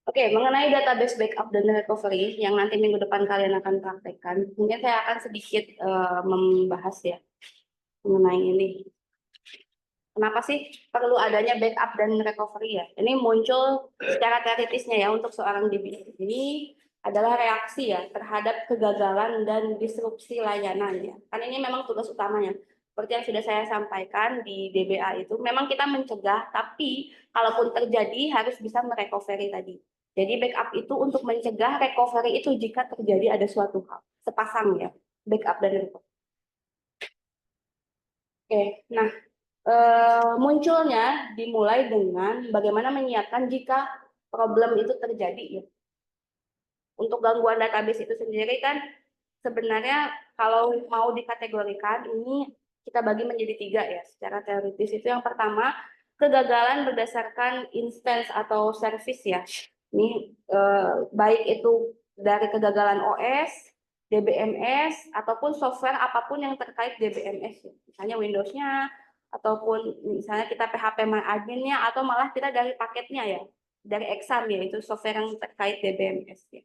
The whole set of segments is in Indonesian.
Oke, mengenai database backup dan recovery yang nanti minggu depan kalian akan praktekkan, mungkin saya akan sedikit membahas ya mengenai ini. Kenapa sih perlu adanya backup dan recovery ya? Ini muncul secara teoritisnya ya untuk seorang DBA. Ini adalah reaksi ya terhadap kegagalan dan disrupsi layanan ya. Kan ini memang tugas utamanya. Seperti yang sudah saya sampaikan di DBA itu, memang kita mencegah, tapi kalaupun terjadi harus bisa merecovery tadi. Jadi backup itu untuk mencegah, recovery itu jika terjadi ada suatu hal. Sepasang ya, backup dan recovery. Oke, nah munculnya dimulai dengan bagaimana menyiapkan jika problem itu terjadi ya. Untuk gangguan database itu sendiri kan sebenarnya kalau mau dikategorikan ini kita bagi menjadi 3 ya secara teoritis. Itu yang pertama, kegagalan berdasarkan instance atau service ya. Ini baik itu dari kegagalan OS, DBMS ataupun software apapun yang terkait DBMS ya. Misalnya Windows-nya ataupun misalnya kita PHP admin-nya atau malah kita dari paketnya ya, dari exam ya, itu software yang terkait DBMS ya.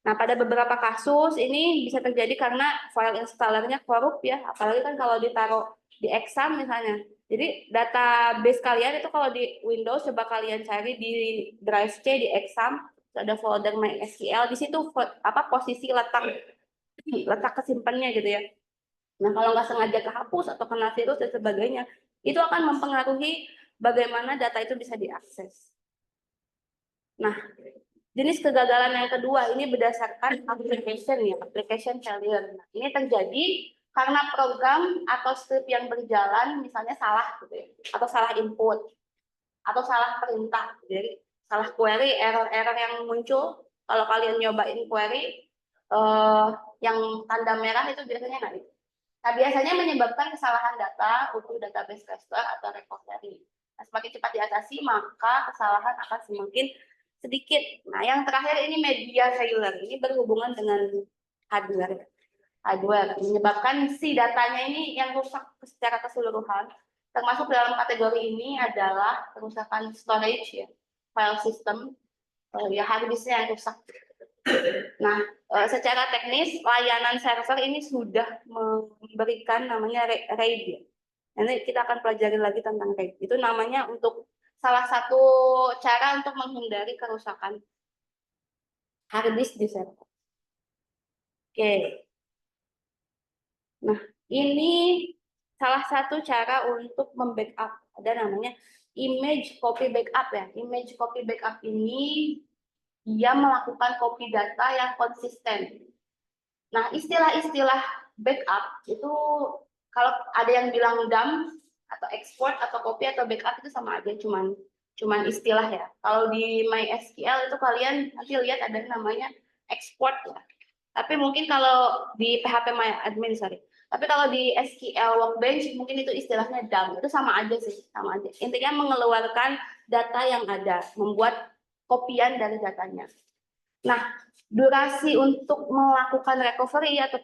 Nah, pada beberapa kasus ini bisa terjadi karena file installernya korup ya, apalagi kan kalau ditaruh di exam misalnya. Jadi database kalian itu kalau di Windows coba kalian cari di drive C di exam, ada folder MySQL, di situ apa posisi letak kesimpannya gitu ya. Nah, kalau nggak sengaja kehapus atau kena virus dan sebagainya, itu akan mempengaruhi bagaimana data itu bisa diakses. Nah, jenis kegagalan yang kedua ini berdasarkan application ya, application failure. Nah, ini terjadi karena program atau script yang berjalan misalnya salah gitu ya, atau salah input, atau salah perintah. Jadi salah query, error-error yang muncul kalau kalian nyobain query yang tanda merah itu biasanya nggak itu. Nah, biasanya menyebabkan kesalahan data untuk database restore atau recovery. Nah, semakin cepat diatasi, maka kesalahan akan semakin sedikit. Nah, yang terakhir ini media failure. Ini berhubungan dengan hardware. Hardware menyebabkan si datanya ini yang rusak secara keseluruhan. Termasuk dalam kategori ini adalah kerusakan storage ya, file system, ya hard disknya yang rusak. Nah, secara teknis layanan server ini sudah memberikan namanya RAID ya. Nanti kita akan pelajari lagi tentang RAID. Itu namanya untuk salah satu cara untuk menghindari kerusakan hard disk di server. Oke. Nah, ini salah satu cara untuk membackup. Ada namanya image copy backup ya. Image copy backup ini dia melakukan copy data yang konsisten. Nah, istilah-istilah backup itu kalau ada yang bilang dump atau export atau copy atau backup itu sama aja, cuman istilah ya. Kalau di MySQL itu kalian nanti lihat ada namanya export ya. Tapi mungkin kalau di PHP MyAdmin sorry. Tapi kalau di SQL Workbench mungkin itu istilahnya dump. Itu sama aja sih, sama aja. Intinya mengeluarkan data yang ada, membuat kopian dari datanya. Nah, durasi untuk melakukan recovery atau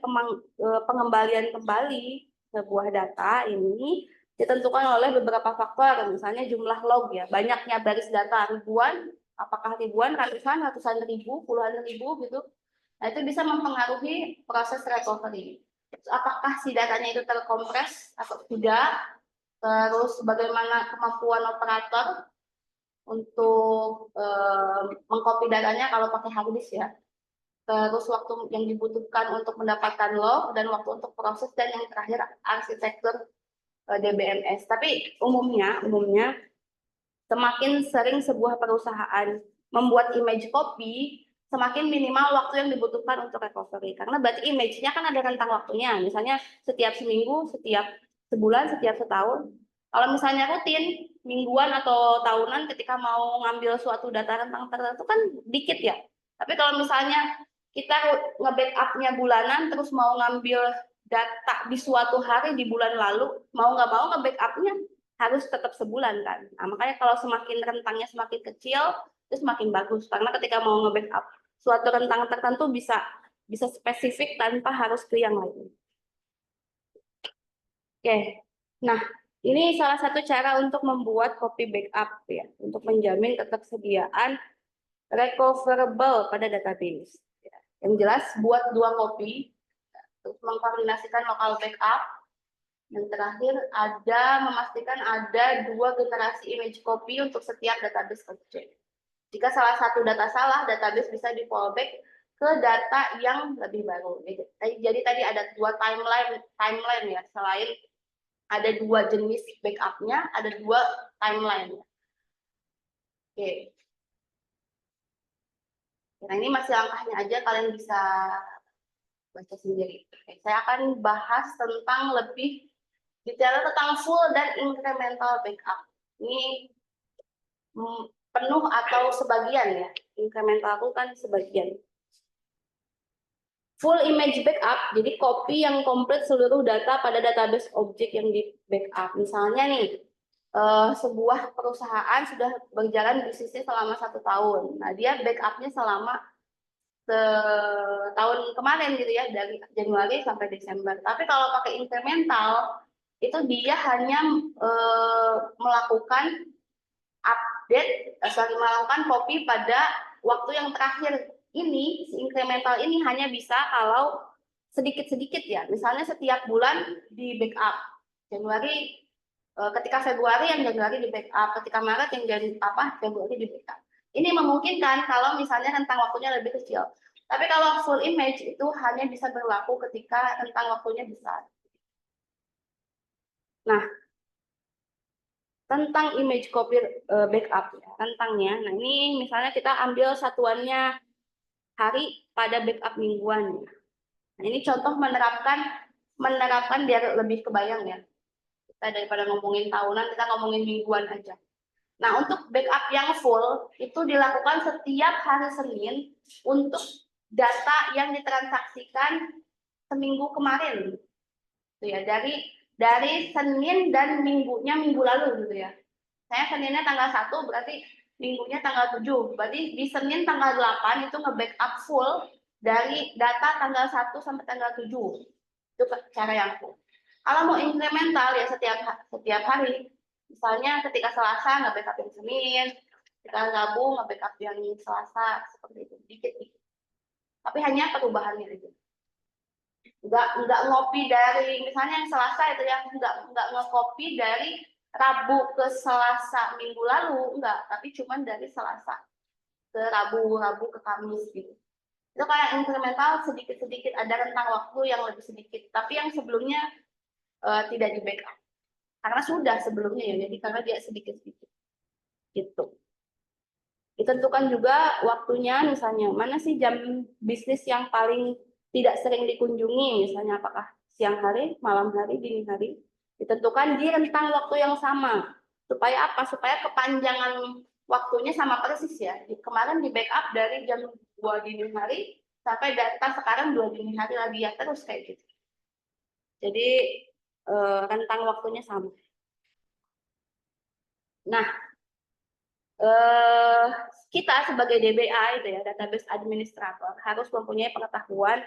pengembalian kembali sebuah data ini ditentukan oleh beberapa faktor, misalnya jumlah log ya, banyaknya baris data ribuan, apakah ribuan, ratusan ribu, puluhan ribu gitu. Nah, itu bisa mempengaruhi proses recovery. Apakah si datanya itu terkompres atau tidak, terus bagaimana kemampuan operator untuk mengcopy datanya kalau pakai hard disk ya. Terus waktu yang dibutuhkan untuk mendapatkan log dan waktu untuk proses dan yang terakhir arsitektur DBMS. Tapi umumnya semakin sering sebuah perusahaan membuat image copy, semakin minimal waktu yang dibutuhkan untuk recovery. Karena berarti image-nya kan ada rentang waktunya. Misalnya setiap seminggu, setiap sebulan, setiap setahun. Kalau misalnya rutin, mingguan atau tahunan ketika mau ngambil suatu data rentang tertentu kan dikit ya. Tapi kalau misalnya kita nge-backup-nya bulanan, terus mau ngambil data di suatu hari di bulan lalu, mau nggak mau nge-backup-nya harus tetap sebulan kan. Nah, makanya kalau semakin rentangnya semakin kecil, itu semakin bagus. Karena ketika mau nge-backup suatu rentang tertentu bisa spesifik tanpa harus ke yang lain. Oke, nah Ini salah satu cara untuk membuat copy backup ya, untuk menjamin ketersediaan recoverable pada database. Ya. Yang jelas buat 2 copy untuk mengkoordinasikan lokal backup. Yang terakhir ada memastikan ada 2 generasi image copy untuk setiap database object. Jika salah satu data salah, database bisa di fallback ke data yang lebih baru. Jadi tadi ada 2 timeline ya, selain ada 2 jenis backupnya, ada 2 timeline. Oke. Nah ini masih langkahnya aja, kalian bisa baca sendiri. Oke, saya akan bahas tentang lebih detail tentang full dan incremental backup. Ini penuh atau sebagian ya. Incremental itu kan sebagian. Full image backup, jadi copy yang komplit seluruh data pada database objek yang di backup. Misalnya nih, sebuah perusahaan sudah berjalan bisnisnya selama 1 tahun. Nah, dia backupnya selama tahun kemarin gitu ya, dari Januari sampai Desember. Tapi kalau pakai incremental, itu dia hanya melakukan melakukan copy pada waktu yang terakhir. Ini si incremental ini hanya bisa kalau sedikit-sedikit ya. Misalnya setiap bulan di backup. Januari ketika Februari yang Januari di backup, ketika Maret yang Februari di backup. Ini memungkinkan kalau misalnya rentang waktunya lebih kecil. Tapi kalau full image itu hanya bisa berlaku ketika rentang waktunya besar. Nah, tentang image copy backup ya, rentangnya. Nah, ini misalnya kita ambil satuannya hari pada backup mingguan. Nah, ini contoh menerapkan biar lebih kebayang ya. Kita daripada ngomongin tahunan, kita ngomongin mingguan aja. Nah, untuk backup yang full itu dilakukan setiap hari Senin untuk data yang ditransaksikan seminggu kemarin. Gitu ya, dari Senin dan minggunya minggu lalu gitu ya. Saya Seninnya tanggal 1 berarti minggunya tanggal 7. Berarti di Senin tanggal 8 itu nge-backup full dari data tanggal 1 sampai tanggal 7. Itu cara yang full. Kalau mau incremental ya setiap hari. Misalnya ketika Selasa nge-backup yang Senin, ketika Rabu nge-backup yang Selasa, seperti itu. Dikit-dikit. Tapi hanya perubahannya aja. Enggak ngopi dari misalnya yang Selasa itu yang enggak nge-copy dari Rabu ke Selasa minggu lalu, enggak, tapi cuma dari Selasa ke Rabu ke Kamis gitu. Itu kayak incremental sedikit-sedikit, ada rentang waktu yang lebih sedikit, tapi yang sebelumnya tidak di backup. Karena sudah sebelumnya ya, jadi karena dia sedikit-sedikit. Gitu. Ditentukan juga waktunya, misalnya mana sih jam bisnis yang paling tidak sering dikunjungi, misalnya apakah siang hari, malam hari, dini hari. Ditentukan di rentang waktu yang sama. Supaya apa? Supaya kepanjangan waktunya sama persis ya. Kemarin di backup dari jam 2 dini hari sampai data sekarang 2 dini hari lagi ya, terus kayak gitu. Jadi rentang waktunya sama. Nah, kita sebagai DBA itu ya, database administrator, harus mempunyai pengetahuan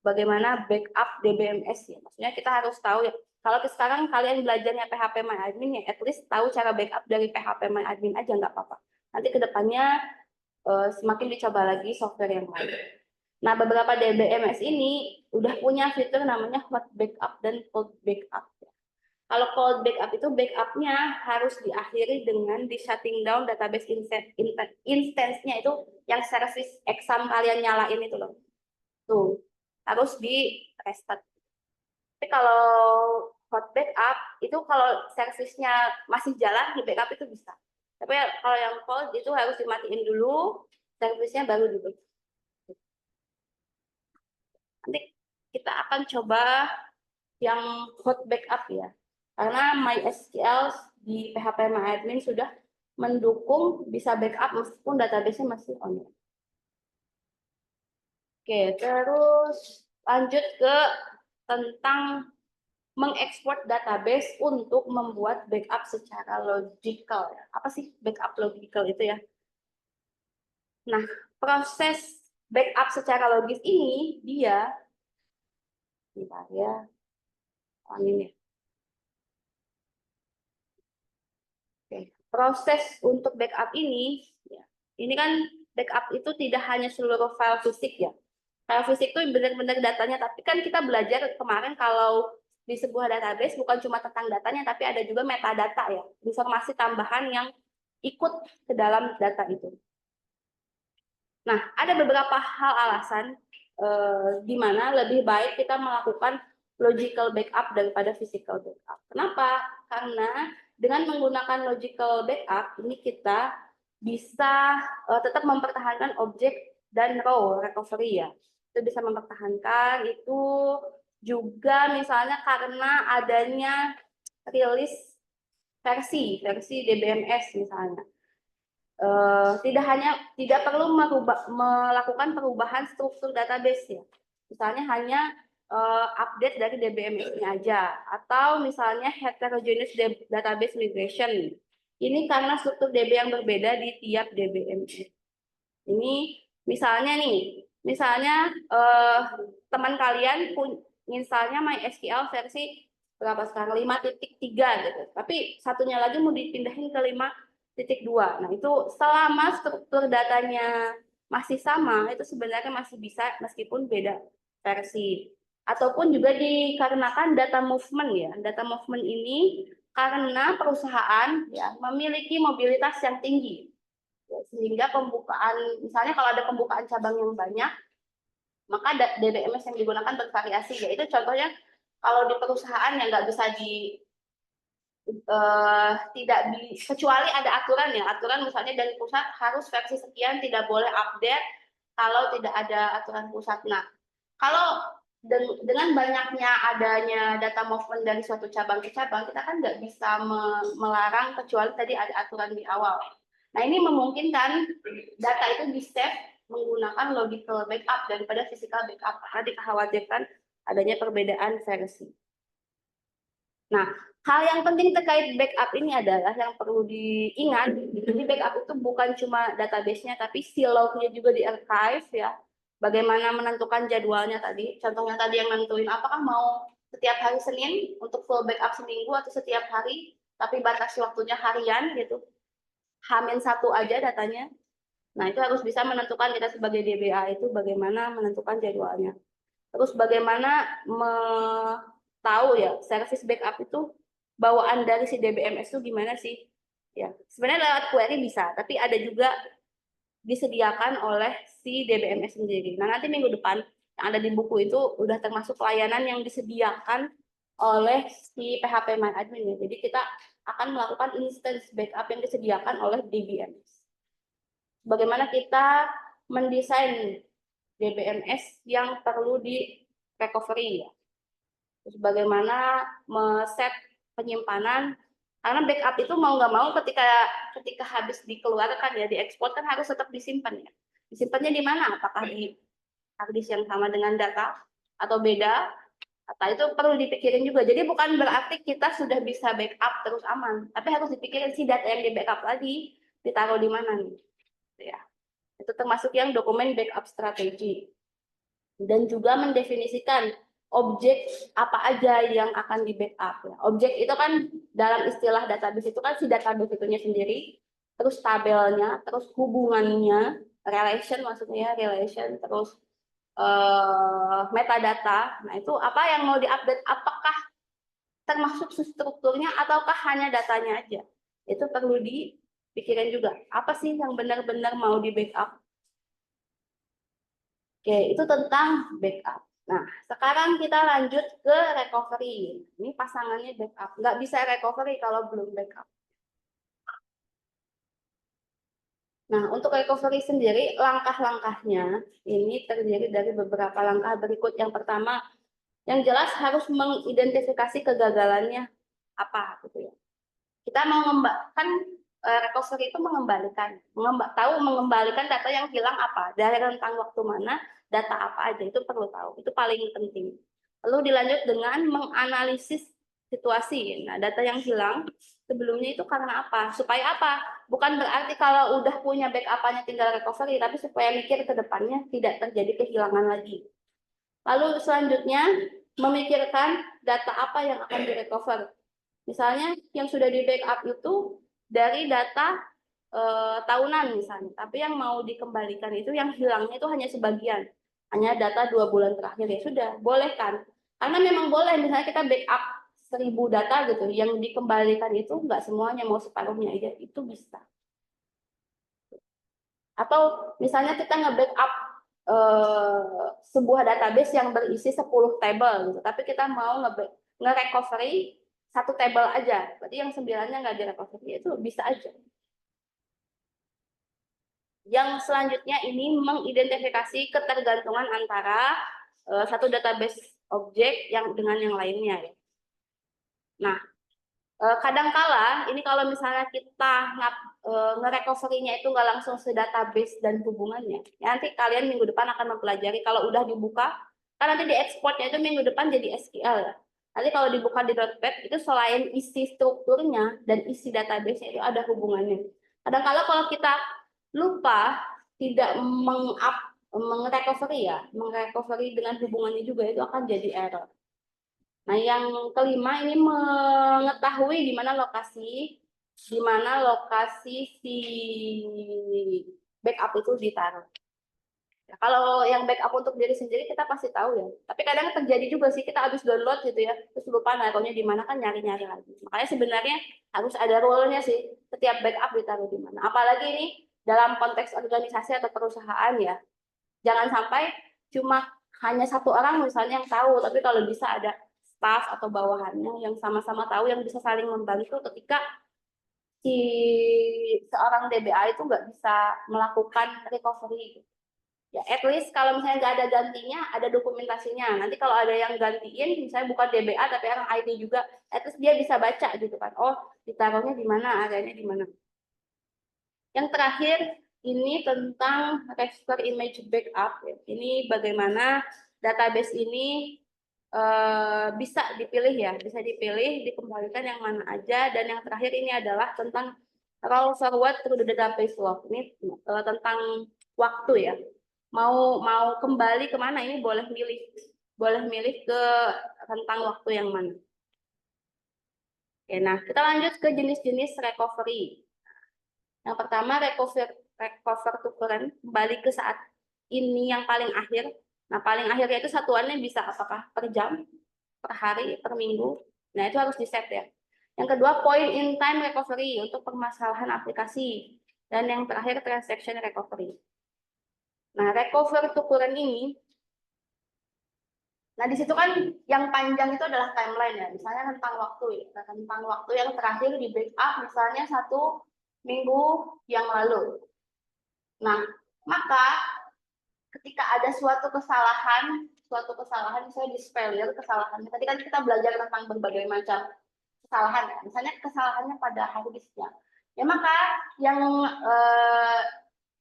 bagaimana backup DBMS ya. Maksudnya kita harus tahu ya. Kalau sekarang kalian belajarnya PHP MyAdmin ya, at least tahu cara backup dari PHP MyAdmin aja nggak apa-apa. Nanti kedepannya semakin dicoba lagi software yang lain. Nah, beberapa DBMS ini udah punya fitur namanya hot backup dan cold backup. Kalau cold backup itu backupnya harus diakhiri dengan di shutting down database instance-nya itu yang service exam kalian nyalain itu loh. Tuh, harus di restart. Tapi kalau hot backup itu kalau service-nya masih jalan di backup itu bisa. Tapi kalau yang cold itu harus dimatiin dulu, service-nya baru di backup. Nanti kita akan coba yang hot backup ya. Karena MySQL di PHP MyAdmin sudah mendukung bisa backup meskipun database-nya masih online. Oke, terus lanjut ke tentang mengekspor database untuk membuat backup secara logical. Apa sih backup logical itu ya? Nah, proses backup secara logis ini dia, bentar ya, ini. proses untuk backup ini, ya, ini kan backup itu tidak hanya seluruh file fisik ya. File fisik itu benar-benar datanya, tapi kan kita belajar kemarin kalau di sebuah database bukan cuma tentang datanya, tapi ada juga metadata ya, informasi tambahan yang ikut ke dalam data itu. Nah, ada beberapa hal alasan di mana lebih baik kita melakukan logical backup daripada physical backup. Kenapa? Karena dengan menggunakan logical backup ini kita bisa tetap mempertahankan objek dan raw recovery ya. Itu bisa mempertahankan itu juga misalnya karena adanya rilis versi DBMS misalnya. Tidak perlu melakukan perubahan struktur database ya. Misalnya hanya update dari DBMS-nya aja, atau misalnya heterogeneous database migration. Ini karena struktur DB yang berbeda di tiap DBMS. Ini misalnya teman kalian misalnya MySQL versi berapa sekarang 5.3 gitu. Tapi satunya lagi mau dipindahin ke 5.2. Nah, itu selama struktur datanya masih sama, itu sebenarnya masih bisa meskipun beda versi. Ataupun juga dikarenakan data movement ya. Data movement ini karena perusahaan ya memiliki mobilitas yang tinggi. Sehingga pembukaan, misalnya kalau ada pembukaan cabang yang banyak, maka DBMS yang digunakan bervariasi. Yaitu contohnya kalau di perusahaan yang nggak bisa kecuali ada aturan ya, aturan misalnya dari pusat harus versi sekian, tidak boleh update kalau tidak ada aturan pusat. Nah, kalau dengan banyaknya adanya data movement dari suatu cabang ke cabang, kita kan nggak bisa melarang kecuali tadi ada aturan di awal. Nah, ini memungkinkan data itu di-save menggunakan logical backup daripada physical backup karena dikhawatirkan adanya perbedaan versi. Nah, hal yang penting terkait backup ini adalah yang perlu diingat, jadi backup itu bukan cuma database-nya, tapi si log-nya juga di archive ya. Bagaimana menentukan jadwalnya tadi, contohnya tadi yang nentuin apakah mau setiap hari Senin untuk full backup seminggu atau setiap hari, tapi batas waktunya harian gitu. H-1 aja datanya. Nah, itu harus bisa menentukan kita sebagai DBA itu bagaimana menentukan jadwalnya. Terus bagaimana tahu ya service backup itu bawaan dari si DBMS itu gimana sih? Ya, sebenarnya lewat query bisa, tapi ada juga disediakan oleh si DBMS sendiri. Nah, nanti minggu depan yang ada di buku itu udah termasuk layanan yang disediakan oleh si PHPMyAdmin ya. Jadi kita akan melakukan instance backup yang disediakan oleh DBMS. Bagaimana kita mendesain DBMS yang perlu di recovery ya. Terus bagaimana set penyimpanan, karena backup itu mau nggak mau ketika habis dikeluarkan ya, diekspor kan harus tetap disimpan ya. Disimpannya di mana? Apakah di hard disk yang sama dengan data atau beda? Atau itu perlu dipikirin juga. Jadi bukan berarti kita sudah bisa backup terus aman, tapi harus dipikirin si data yang di backup lagi ditaruh di mana nih. Ya. Itu termasuk yang dokumen backup strategi. Dan juga mendefinisikan objek apa aja yang akan di backup. Objek itu kan dalam istilah database itu kan si database itunya sendiri, terus tabelnya, terus hubungannya, relation maksudnya relation, terus metadata. Nah, itu apa yang mau diupdate, apakah termasuk strukturnya ataukah hanya datanya aja. Itu perlu dipikirin juga. Apa sih yang benar-benar mau di backup? Oke, itu tentang backup. Nah, sekarang kita lanjut ke recovery. Ini pasangannya backup. Nggak bisa recovery kalau belum backup. Nah, untuk recovery sendiri, langkah-langkahnya ini terdiri dari beberapa langkah berikut. Yang pertama, yang jelas harus mengidentifikasi kegagalannya apa gitu ya. Kita mau recovery itu mengembalikan data yang hilang apa, dari rentang waktu mana, data apa aja, itu perlu tahu, itu paling penting. Lalu dilanjut dengan menganalisis situasi. Nah, data yang hilang sebelumnya itu karena apa? Supaya apa? Bukan berarti kalau udah punya backup-nya tinggal recovery, tapi supaya mikir ke depannya tidak terjadi kehilangan lagi. Lalu selanjutnya memikirkan data apa yang akan direcover. Misalnya yang sudah di backup itu dari data tahunan misalnya, tapi yang mau dikembalikan itu yang hilangnya itu hanya sebagian, hanya data 2 bulan terakhir, ya sudah, boleh kan? Karena memang boleh, misalnya kita backup 1000 data gitu, yang dikembalikan itu nggak semuanya, mau separuhnya aja, itu bisa. Atau misalnya kita nge-backup sebuah database yang berisi 10 table gitu, tapi kita mau nge-recovery 1 table aja, berarti yang 9-nya nggak di-recovery, itu bisa aja. Yang selanjutnya ini mengidentifikasi ketergantungan antara satu database objek yang dengan yang lainnya ya. Nah, kadangkala ini kalau misalnya kita nge-recovery-nya itu nggak langsung se database dan hubungannya, ya nanti kalian minggu depan akan mempelajari kalau udah dibuka, kan nanti diekspornya itu minggu depan jadi SQL ya. Nanti kalau dibuka di Notepad itu selain isi strukturnya dan isi database-nya itu ada hubungannya. Kadangkala kalau kita lupa tidak meng-recovery ya, meng-recovery dengan hubungannya juga itu akan jadi error. Nah, yang kelima ini mengetahui di mana lokasi si backup itu ditaruh. Ya, kalau yang backup untuk diri sendiri kita pasti tahu ya. Tapi kadang terjadi juga sih kita habis download gitu ya, terus lupa naruhnya di mana, kan nyari-nyari lagi. Makanya sebenarnya harus ada rule-nya sih, setiap backup ditaruh di mana. Apalagi ini dalam konteks organisasi atau perusahaan ya. Jangan sampai cuma hanya satu orang misalnya yang tahu, tapi kalau bisa ada staff atau bawahannya yang sama-sama tahu, yang bisa saling membantu ketika si seorang DBA itu nggak bisa melakukan recovery. Ya, at least kalau misalnya nggak ada gantinya, ada dokumentasinya. Nanti kalau ada yang gantiin, misalnya bukan DBA tapi orang IT juga, at least dia bisa baca gitu kan. Oh, ditaruhnya di mana, areanya di mana. Yang terakhir, ini tentang restore image backup. Ini bagaimana database ini bisa dipilih ya, bisa dipilih, dikembalikan yang mana aja. Dan yang terakhir ini adalah tentang roll forward through the database log. Ini tentang waktu ya. Mau kembali kemana, ini boleh milih ke rentang waktu yang mana. Oke, nah kita lanjut ke jenis-jenis recovery. Yang pertama recover to current, kembali ke saat ini yang paling akhir. Nah, paling akhirnya itu satuannya bisa apakah per jam, per hari, per minggu. Nah, itu harus di-set ya. Yang kedua, point in time recovery untuk permasalahan aplikasi. Dan yang terakhir, transaction recovery. Nah, recover to current ini, nah di situ kan yang panjang itu adalah timeline ya. Misalnya tentang waktu ya. Tentang waktu yang terakhir di backup misalnya 1 minggu yang lalu. Nah, maka ketika ada suatu kesalahan misalnya di failure kesalahannya. Tadi kan kita belajar tentang berbagai macam kesalahan ya. Misalnya kesalahannya pada hard disknya. Ya maka yang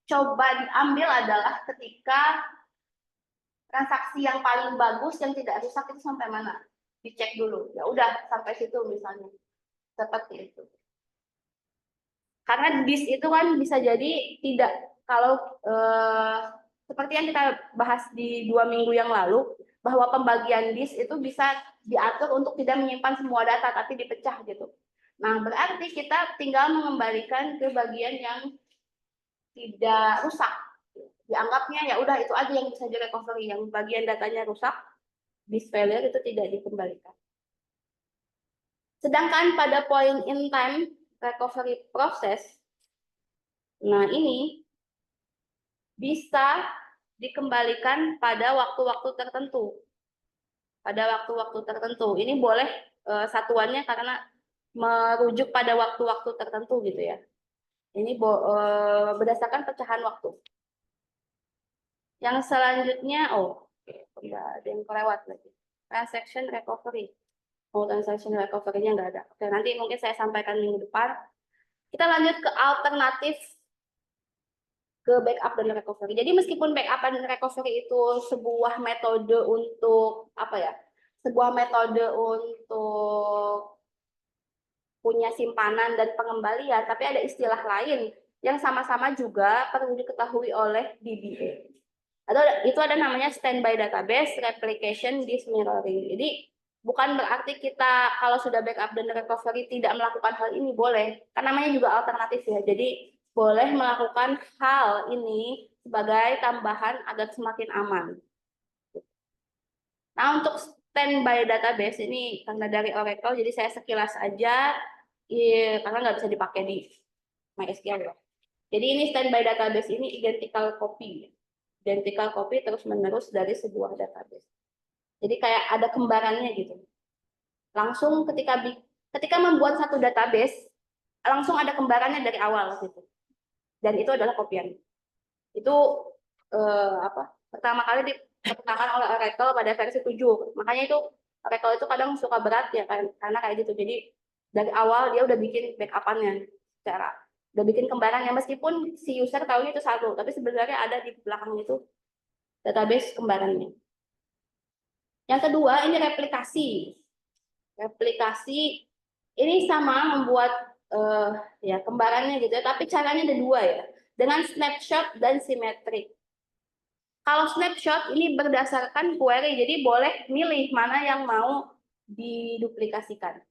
coba diambil adalah ketika transaksi yang paling bagus yang tidak rusak itu sampai mana? Dicek dulu. Ya udah sampai situ misalnya. Seperti itu. Karena disk itu kan bisa jadi tidak, kalau seperti yang kita bahas di 2 minggu yang lalu, bahwa pembagian disk itu bisa diatur untuk tidak menyimpan semua data, tapi dipecah gitu. Nah, berarti kita tinggal mengembalikan ke bagian yang tidak rusak. Dianggapnya ya udah itu aja yang bisa direcovery, yang bagian datanya rusak, disk failure itu tidak dikembalikan. Sedangkan pada point in time recovery process, nah ini bisa dikembalikan pada waktu-waktu tertentu. Pada waktu-waktu tertentu. Ini boleh satuannya karena merujuk pada waktu-waktu tertentu gitu ya. Ini berdasarkan pecahan waktu. Yang selanjutnya, enggak ada yang kelewat lagi. Transaction recovery. Transaction recovery-nya enggak ada. Oke, nanti mungkin saya sampaikan minggu depan. Kita lanjut ke alternatif ke backup dan recovery. Jadi meskipun backup dan recovery itu sebuah metode untuk apa ya? Sebuah metode untuk punya simpanan dan pengembalian, tapi ada istilah lain yang sama-sama juga perlu diketahui oleh DBA. Atau itu ada namanya standby database, replication, disk mirroring. Jadi Bukan berarti kita kalau sudah backup dan recovery tidak melakukan hal ini, boleh. Kan namanya juga alternatif ya. Jadi boleh melakukan hal ini sebagai tambahan agar semakin aman. Nah, untuk standby database ini karena dari Oracle, jadi saya sekilas aja, karena nggak bisa dipakai di MySQL ya. Jadi ini standby database ini identical copy. Identical copy terus-menerus dari sebuah database. Jadi kayak ada kembarannya gitu. Langsung ketika membuat satu database, langsung ada kembarannya dari awal gitu. Dan itu adalah kopian. Itu pertama kali diperkenalkan oleh Oracle pada versi 7. Makanya itu Oracle itu kadang suka berat ya karena kayak gitu. Jadi dari awal dia udah bikin backup-annya udah bikin kembarannya, meskipun si user tahunya itu satu, tapi sebenarnya ada di belakang itu database kembarannya. Yang kedua ini replikasi. Replikasi ini sama membuat ya kembarannya gitu ya, tapi caranya ada dua ya, dengan snapshot dan simetrik. Kalau snapshot ini berdasarkan query, jadi boleh milih mana yang mau diduplikasikan.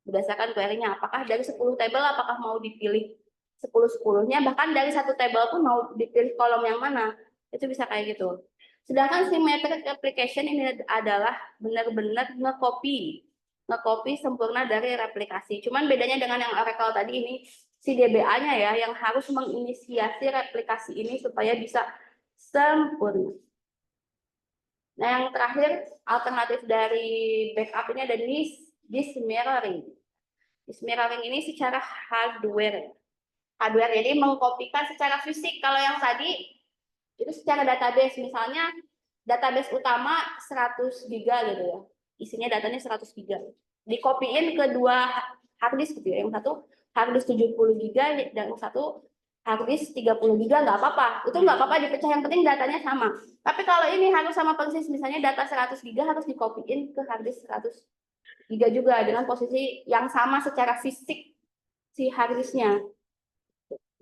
Berdasarkan query-nya, apakah dari 10 table, apakah mau dipilih 10-10-nya, bahkan dari satu table pun mau dipilih kolom yang mana, itu bisa kayak gitu. Sedangkan symmetric application ini adalah benar-benar nge-copy sempurna dari replikasi. Cuman bedanya dengan yang Oracle tadi ini, si DBA-nya ya, yang harus menginisiasi replikasi ini supaya bisa sempurna. Nah, yang terakhir, alternatif dari backup ini ada disk mirroring. Disk mirroring ini secara hardware. Jadi mengkopikan secara fisik. Kalau yang tadi itu secara database, misalnya database utama 100 GB gitu ya. Isinya datanya 100 GB. Dikopiin ke dua harddisk gitu ya. Yang satu harddisk 70 GB dan yang satu harddisk 30 GB, nggak apa-apa. Itu nggak apa-apa dipecah, yang penting datanya sama. Tapi kalau ini harus sama persis, misalnya data 100 GB harus dikopiin ke harddisk 100 GB juga dengan posisi yang sama secara fisik si harddisknya.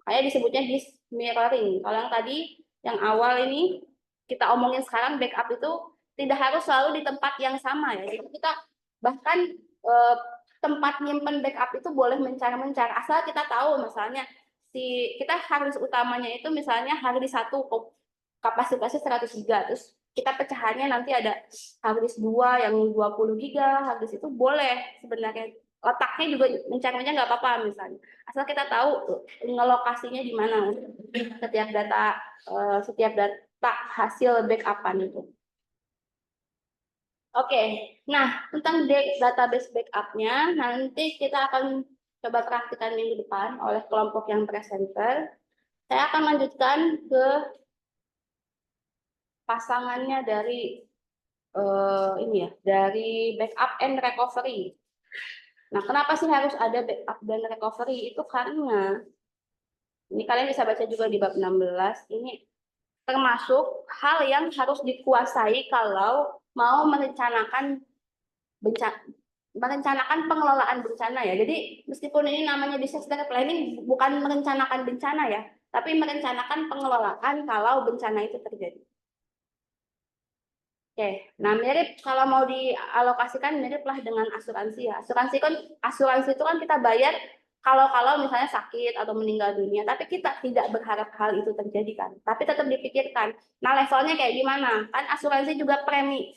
Kayak disebutnya disk mirroring. Kalau yang tadi, yang awal ini kita omongin sekarang, backup itu tidak harus selalu di tempat yang sama ya. Jadi kita bahkan tempat nyimpen backup itu boleh mencar-mencar, asal kita tahu misalnya kita harddisk utamanya itu misalnya harddisk 1 kapasitasnya 100 GB, terus kita pecahannya nanti ada harddisk 2 yang 20 GB, harddisk itu boleh sebenarnya. Letaknya juga mencar-mencar nggak apa-apa misalnya, asal kita tahu ngelokasinya di mana setiap data hasil backupan itu. Oke, nah tentang database backupnya nanti kita akan coba praktikkan minggu depan oleh kelompok yang presenter. Saya akan lanjutkan ke pasangannya dari ini ya, dari backup and recovery. Nah, kenapa sih harus ada backup dan recovery? Itu karena ini kalian bisa baca juga di bab 16, ini termasuk hal yang harus dikuasai kalau mau merencanakan pengelolaan bencana ya. Jadi meskipun ini namanya disaster planning, bukan merencanakan bencana ya, tapi merencanakan pengelolaan kalau bencana itu terjadi. Oke, nah mirip kalau mau dialokasikan miriplah dengan asuransi ya. Asuransi itu kan kita bayar kalau misalnya sakit atau meninggal dunia, tapi kita tidak berharap hal itu terjadi kan. Tapi tetap dipikirkan. Nah, levelnya kayak gimana? Kan asuransi juga premi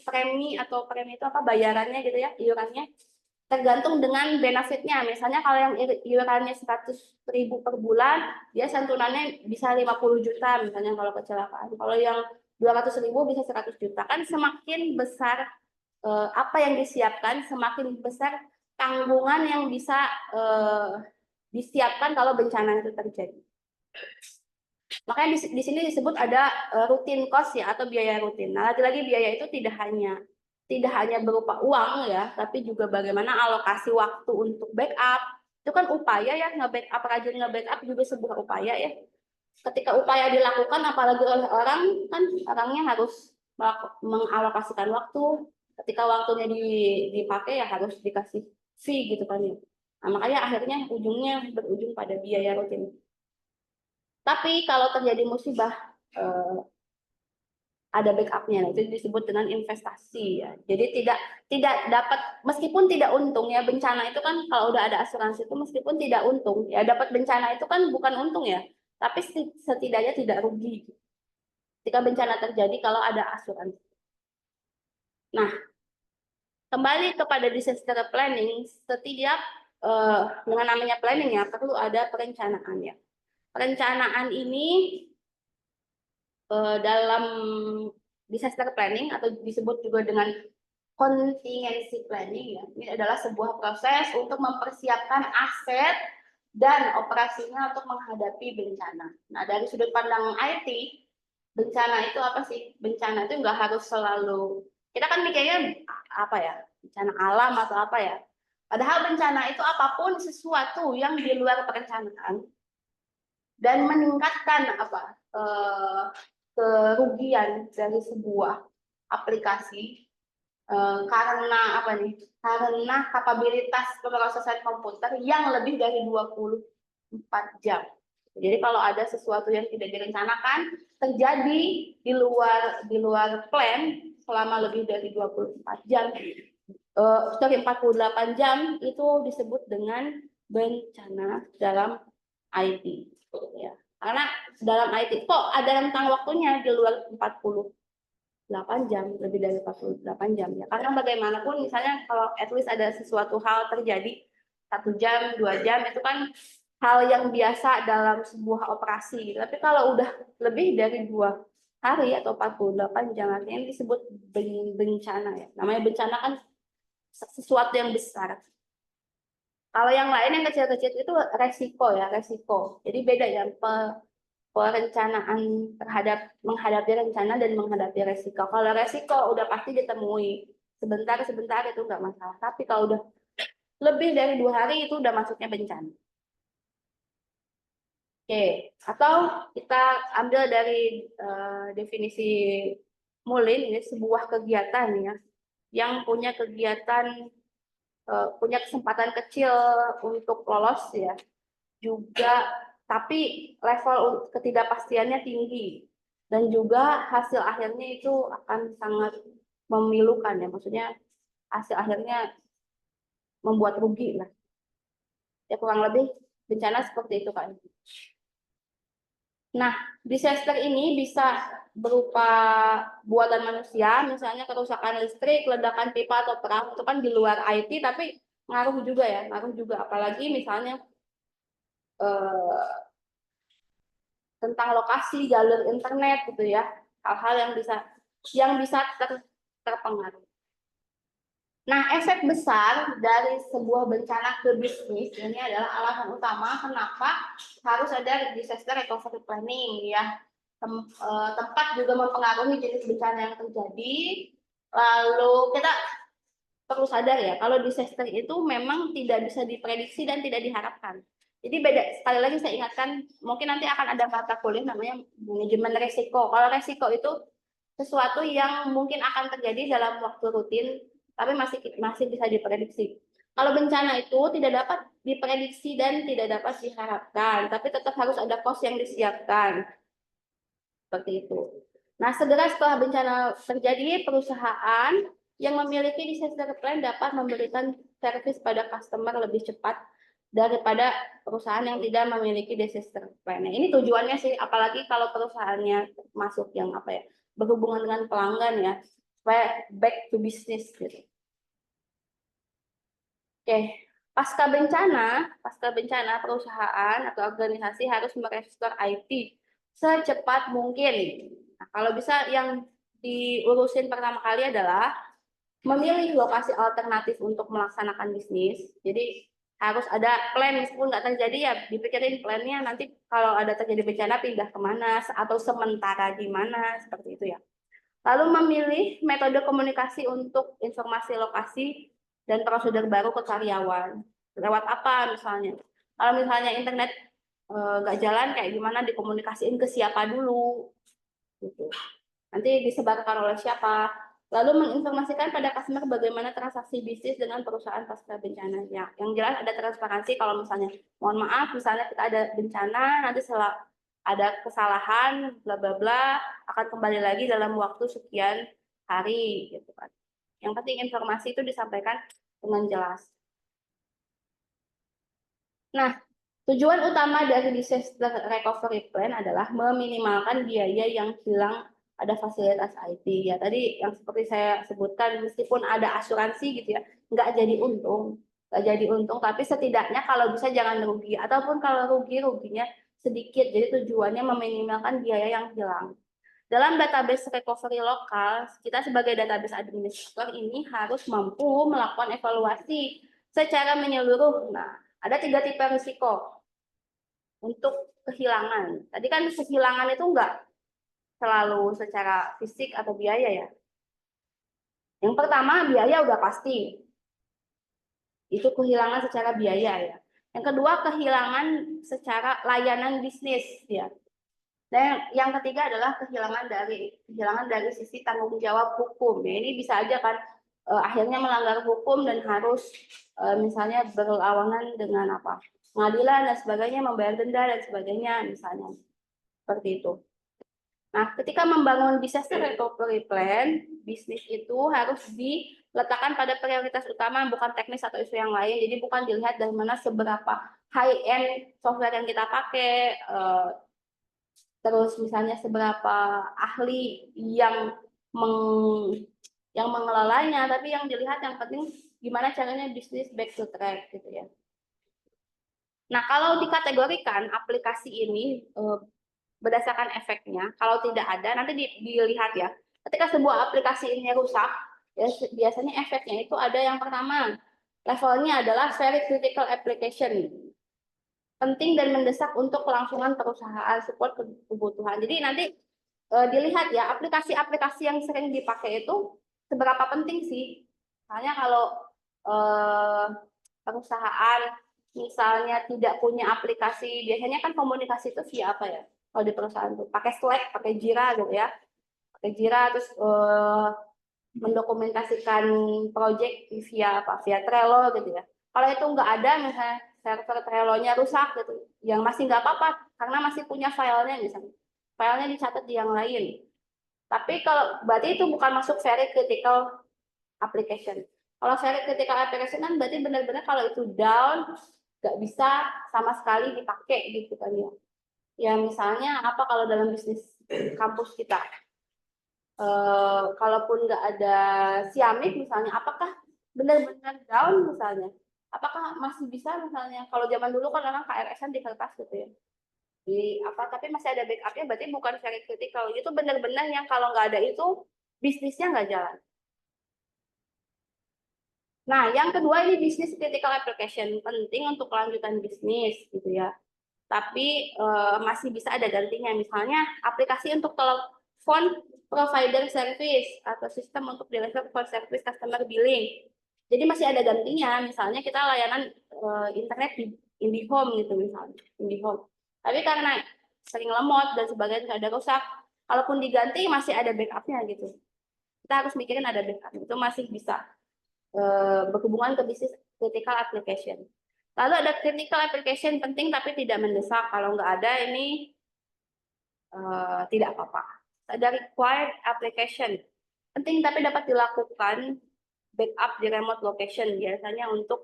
atau premi itu apa, bayarannya gitu ya, iurannya tergantung dengan benefitnya. Misalnya kalau yang iurannya 100.000 per bulan, dia santunannya bisa 50 juta misalnya kalau kecelakaan. Kalau yang 200.000 bisa 100 juta. Kan semakin besar apa yang disiapkan, semakin besar tanggungan yang bisa disiapkan kalau bencana itu terjadi. Makanya di sini disebut ada rutin cost ya, atau biaya rutin. Nah, lagi-lagi biaya itu tidak hanya berupa uang ya, tapi juga bagaimana alokasi waktu untuk backup. Itu kan upaya ya, nge-backup, rajin nge-backup juga sebuah upaya ya. Ketika upaya dilakukan apalagi oleh orang, kan orangnya harus mengalokasikan waktu. Ketika waktunya dipakai ya harus dikasih fee gitu kan ya. Nah, makanya akhirnya ujungnya berujung pada biaya rutin. Tapi kalau terjadi musibah ada backupnya. Nah, itu disebut dengan investasi ya. Jadi tidak dapat, meskipun tidak untung ya, bencana itu kan kalau udah ada asuransi itu meskipun tidak untung ya, dapat bencana itu kan bukan untung ya, tapi setidaknya tidak rugi ketika bencana terjadi kalau ada asuransi. Nah, kembali kepada disaster planning, setiap dengan namanya planning ya perlu ada perencanaan ya. Perencanaan ini dalam disaster planning atau disebut juga dengan contingency planning ya. Ini adalah sebuah proses untuk mempersiapkan aset dan operasinya untuk menghadapi bencana. Nah, dari sudut pandang IT, bencana itu apa sih? Bencana itu nggak harus selalu, kita kan mikirnya apa ya? Bencana alam atau apa ya? Padahal bencana itu apapun sesuatu yang di luar perencanaan dan meningkatkan apa? Kerugian dari sebuah aplikasi karena apa nih? Karena kapabilitas pemrosesan komputer yang lebih dari 24 jam. Jadi kalau ada sesuatu yang tidak direncanakan terjadi di luar plan selama lebih dari 24 jam, 48 jam itu disebut dengan bencana dalam IT. Ya. Karena dalam IT kok ada rentang waktunya di luar 48 jam, lebih dari 48 jam ya. Karena bagaimanapun misalnya kalau at least ada sesuatu hal terjadi 1 jam, 2 jam itu kan hal yang biasa dalam sebuah operasi gitu. Tapi kalau udah lebih dari 2 hari atau 48 jam artinya disebut bencana ya. Namanya bencana kan sesuatu yang besar. Kalau yang lain yang kecil-kecil itu resiko ya, resiko. Jadi beda ya perencanaan terhadap menghadapi rencana dan menghadapi resiko. Kalau resiko udah pasti ditemui sebentar itu nggak masalah. Tapi kalau udah lebih dari 2 hari itu udah masuknya bencana. Oke, atau kita ambil dari definisi Mullin, ini sebuah kegiatan ya yang punya punya kesempatan kecil untuk lolos ya, juga tapi level ketidakpastiannya tinggi dan juga hasil akhirnya itu akan sangat memilukan ya, maksudnya hasil akhirnya membuat rugi lah ya, kurang lebih bencana seperti itu kan. Nah, disaster ini bisa berupa buatan manusia, misalnya kerusakan listrik, ledakan pipa atau perang, itu kan di luar IT, tapi ngaruh juga ya, ngaruh juga. Apalagi misalnya eh, tentang lokasi, jalur internet gitu ya, hal-hal yang bisa terpengaruh. Nah, efek besar dari sebuah bencana ke bisnis ini adalah alasan utama kenapa harus ada disaster recovery planning ya. Tempat juga mempengaruhi jenis bencana yang terjadi. Lalu kita perlu sadar ya, kalau disaster itu memang tidak bisa diprediksi dan tidak diharapkan. Jadi beda, sekali lagi saya ingatkan, mungkin nanti akan ada mata kuliah namanya manajemen resiko. Kalau resiko itu sesuatu yang mungkin akan terjadi dalam waktu rutin, tapi masih bisa diprediksi. Kalau bencana itu tidak dapat diprediksi dan tidak dapat diharapkan, tapi tetap harus ada pos yang disiapkan. Seperti itu. Nah, segera setelah bencana terjadi, perusahaan yang memiliki disaster plan dapat memberikan servis pada customer lebih cepat daripada perusahaan yang tidak memiliki disaster plan. Nah, ini tujuannya sih, apalagi kalau perusahaannya masuk yang apa ya, berhubungan dengan pelanggan ya, supaya back to business gitu. Oke, pasca bencana perusahaan atau organisasi harus merestore IT secepat mungkin. Nah, kalau bisa yang diurusin pertama kali adalah memilih lokasi alternatif untuk melaksanakan bisnis. Jadi harus ada plan, meskipun nggak terjadi ya dipikirin plannya nanti kalau ada terjadi bencana pindah kemana atau sementara di mana, seperti itu ya. Lalu memilih metode komunikasi untuk informasi lokasi dan prosedur baru ke karyawan. Lewat apa misalnya? Kalau misalnya internet nggak jalan, kayak gimana dikomunikasiin ke siapa dulu, gitu. Nanti disebarkan oleh siapa. Lalu menginformasikan pada customer bagaimana transaksi bisnis dengan perusahaan pasca bencana. Ya, yang jelas ada transparansi kalau misalnya, mohon maaf, misalnya kita ada bencana, nanti setelah ada kesalahan, bla bla bla, akan kembali lagi dalam waktu sekian hari, gitu kan. Yang penting informasi itu disampaikan dengan jelas. Nah, tujuan utama dari disaster recovery plan adalah meminimalkan biaya yang hilang pada fasilitas IT. Ya, tadi yang seperti saya sebutkan, meskipun ada asuransi gitu ya, nggak jadi untung, tapi setidaknya kalau bisa jangan rugi, ataupun kalau rugi, ruginya sedikit. Jadi tujuannya meminimalkan biaya yang hilang. Dalam database recovery lokal, kita sebagai database administrator ini harus mampu melakukan evaluasi secara menyeluruh. Nah, ada 3 tipe risiko untuk kehilangan. Tadi kan kehilangan itu enggak selalu secara fisik atau biaya ya. Yang pertama biaya udah pasti. Itu kehilangan secara biaya ya. Yang kedua kehilangan secara layanan bisnis ya. Dan yang ketiga adalah kehilangan dari sisi tanggung jawab hukum. Ya, ini bisa aja kan akhirnya melanggar hukum dan harus misalnya berlawanan dengan apa? Pengadilan dan sebagainya, membayar denda dan sebagainya misalnya. Seperti itu. Nah, ketika membangun disaster recovery plan, bisnis itu harus diletakkan pada prioritas utama, bukan teknis atau isu yang lain. Jadi bukan dilihat dari mana seberapa high-end software yang kita pakai, terus misalnya seberapa ahli yang mengelolanya, tapi yang dilihat yang penting gimana caranya bisnis back to track gitu ya. Nah, kalau dikategorikan aplikasi ini berdasarkan efeknya, kalau tidak ada nanti dilihat ya. Ketika sebuah aplikasi ini rusak, ya biasanya efeknya itu ada yang pertama, levelnya adalah very critical application. Penting dan mendesak untuk kelangsungan perusahaan, support kebutuhan. Jadi nanti dilihat ya aplikasi-aplikasi yang sering dipakai itu seberapa penting sih. Misalnya kalau perusahaan misalnya tidak punya aplikasi, biasanya kan komunikasi itu via apa ya? Kalau di perusahaan itu pakai Slack, pakai Jira gitu ya, pakai Jira terus mendokumentasikan project via apa? Via Trello gitu ya. Kalau itu nggak ada, misalnya server Trello-nya rusak gitu, yang masih nggak apa-apa karena masih punya filenya misalnya, filenya dicatat di yang lain. Tapi kalau berarti itu bukan masuk very critical application. Kalau very critical application kan berarti benar-benar kalau itu down nggak bisa sama sekali dipakai gitu kan ya. Ya misalnya apa kalau dalam bisnis kampus kita, kalaupun nggak ada Siamik misalnya, apakah benar-benar down misalnya? Apakah masih bisa misalnya kalau zaman dulu kan orang KRS-an di kertas gitu ya, di apa tapi masih ada backupnya, berarti bukan very critical. Itu benar-benar yang kalau nggak ada itu bisnisnya nggak jalan. Nah, yang kedua ini bisnis critical application, penting untuk kelanjutan bisnis gitu ya. Tapi masih bisa ada gantinya, misalnya aplikasi untuk telepon provider service atau sistem untuk deliver phone service customer billing. Jadi masih ada gantinya, misalnya kita layanan internet di IndiHome gitu misalnya, IndiHome. Tapi karena sering lemot dan sebagainya ada rusak, kalaupun diganti masih ada backupnya gitu. Kita harus mikirin ada backup, itu masih bisa berhubungan ke bisnis critical application. Lalu ada critical application penting tapi tidak mendesak. Kalau nggak ada ini tidak apa-apa. Ada required application penting tapi dapat dilakukan backup di remote location biasanya untuk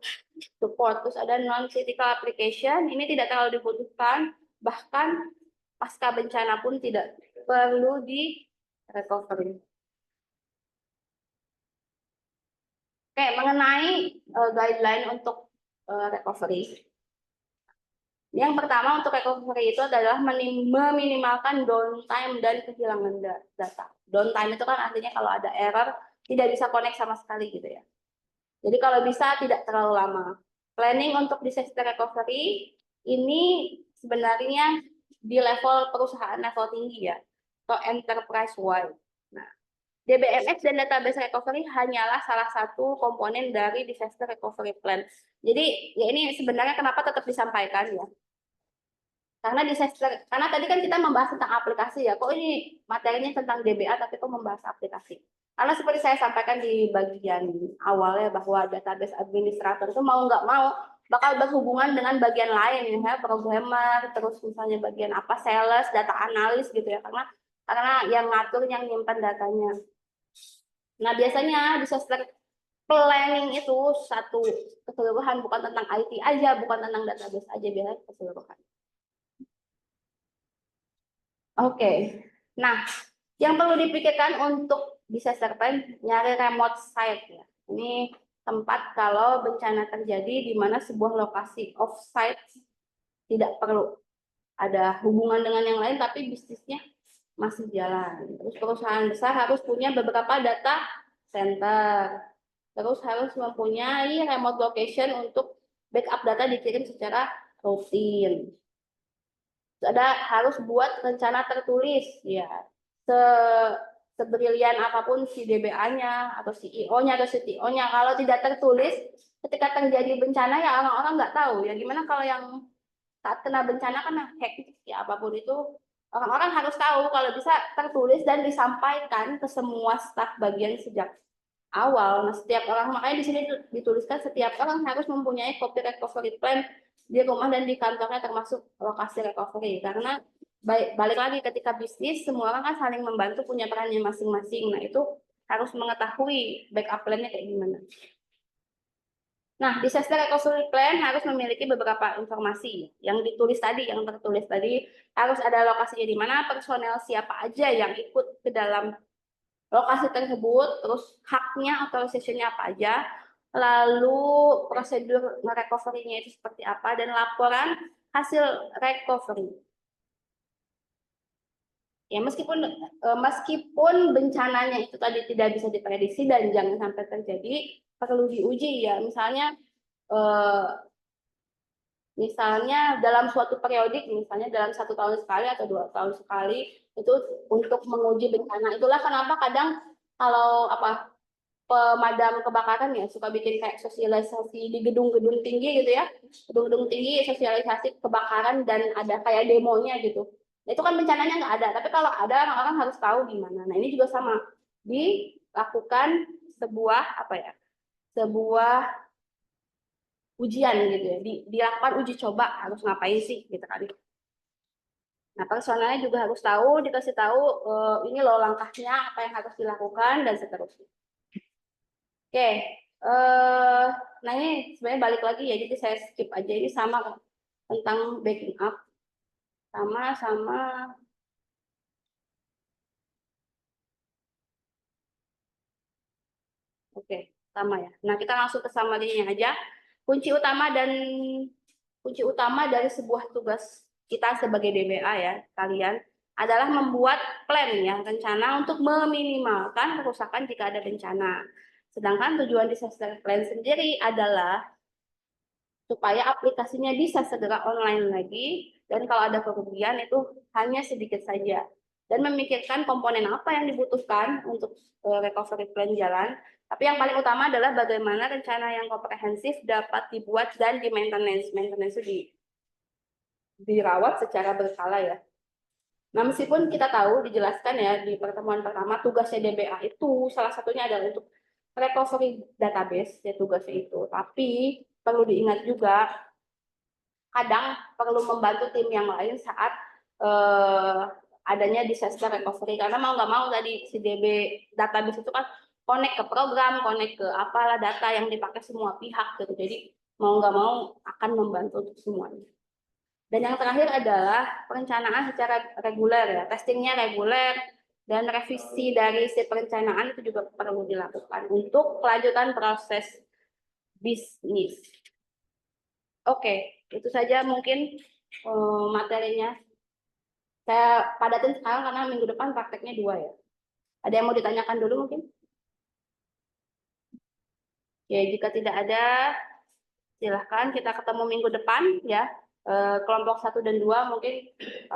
support. Terus ada non critical application, ini tidak terlalu dibutuhkan, bahkan pasca bencana pun tidak perlu di recovery. Oke, mengenai guideline untuk recovery. Yang pertama untuk recovery itu adalah meminimalkan downtime dan kehilangan data. Downtime itu kan artinya kalau ada error tidak bisa connect sama sekali gitu ya. Jadi kalau bisa tidak terlalu lama. Planning untuk disaster recovery ini sebenarnya di level perusahaan level tinggi ya, atau enterprise wide. Nah, DBMS dan database recovery hanyalah salah satu komponen dari disaster recovery plan. Jadi ya ini sebenarnya kenapa tetap disampaikan ya. Karena tadi kan kita membahas tentang aplikasi ya. Kok ini materinya tentang DBA tapi kok membahas aplikasi? Karena seperti saya sampaikan di bagian awalnya bahwa database administrator itu mau nggak mau bakal berhubungan dengan bagian lain ya, programmer, terus misalnya bagian apa sales, data analis gitu ya, karena yang ngatur yang nyimpan datanya. Nah, biasanya disaster planning itu satu keseluruhan, bukan tentang IT aja, bukan tentang database aja, biasanya keseluruhan. Oke. Nah, yang perlu dipikirkan untuk disaster plan, nyari remote site ya. Ini tempat kalau bencana terjadi di mana sebuah lokasi off-site tidak perlu ada hubungan dengan yang lain, tapi bisnisnya masih jalan. Terus perusahaan besar harus punya beberapa data center. Terus harus mempunyai remote location untuk backup data dikirim secara rutin. Harus buat rencana tertulis ya. Sebrilian apapun si DBA-nya atau CEO-nya atau CTO-nya, kalau tidak tertulis ketika terjadi bencana ya orang-orang nggak tahu ya gimana. Kalau yang saat kena bencana kan hektik ya, apapun itu orang-orang harus tahu. Kalau bisa tertulis dan disampaikan ke semua staf bagian sejak awal. Nah, setiap orang, makanya di sini dituliskan setiap orang harus mempunyai copy recovery plan di rumah dan di kantornya, termasuk lokasi recovery. Karena balik lagi, ketika bisnis semua orang kan saling membantu, punya perannya masing-masing. Nah, itu harus mengetahui backup plan-nya kayak gimana. Nah, disaster recovery plan harus memiliki beberapa informasi yang ditulis tadi, yang tertulis tadi. Harus ada lokasinya di mana, personel siapa aja yang ikut ke dalam lokasi tersebut, terus haknya atau sessionnya apa aja, lalu prosedur recovery-nya itu seperti apa, dan laporan hasil recovery. Ya, meskipun bencananya itu tadi tidak bisa diprediksi dan jangan sampai terjadi, perlu diuji ya. Misalnya dalam suatu periodik, misalnya dalam 1 tahun sekali atau 2 tahun sekali, itu untuk menguji bencana. Itulah kenapa kadang kalau pemadam kebakaran ya suka bikin kayak sosialisasi di gedung-gedung tinggi gitu ya, gedung-gedung tinggi sosialisasi kebakaran dan ada kayak demonya gitu. Nah, itu kan bencananya nggak ada, tapi kalau ada orang-orang harus tahu gimana. Nah, ini juga sama, dilakukan sebuah ujian gitu ya, dilakukan uji coba harus ngapain sih gitu kan. Nah, personalnya juga harus tahu, dikasih tahu ini loh langkahnya, apa yang harus dilakukan dan seterusnya. Oke, nah ini sebenarnya balik lagi ya, jadi saya skip aja. Ini sama tentang backing up, sama oke, sama ya. Nah, kita langsung ke summary-nya aja. Kunci utama dan kunci utama dari sebuah tugas kita sebagai DBA ya, kalian, adalah membuat plan ya, rencana untuk meminimalkan kerusakan jika ada bencana. Sedangkan tujuan disaster plan sendiri adalah supaya aplikasinya bisa segera online lagi, dan kalau ada kerugian itu hanya sedikit saja, dan memikirkan komponen apa yang dibutuhkan untuk recovery plan jalan. Tapi yang paling utama adalah bagaimana rencana yang komprehensif dapat dibuat dan di maintenance itu dirawat secara berkala ya. Nah, meskipun kita tahu dijelaskan ya di pertemuan pertama, tugasnya DBA itu salah satunya adalah untuk recovery database ya, tugasnya itu. Tapi perlu diingat juga, kadang perlu membantu tim yang lain saat adanya disaster recovery, karena mau nggak mau tadi si DB database itu kan connect ke program, connect ke apalah data yang dipakai semua pihak gitu. Jadi mau nggak mau akan membantu untuk semuanya. Dan yang terakhir adalah perencanaan secara reguler ya, testingnya reguler, dan revisi dari si perencanaan itu juga perlu dilakukan untuk kelanjutan proses bisnis. Oke, itu saja mungkin materinya. Saya padatin sekarang karena minggu depan prakteknya 2 ya. Ada yang mau ditanyakan dulu mungkin? Ya, jika tidak ada, silahkan kita ketemu minggu depan ya. Kelompok 1 dan 2 mungkin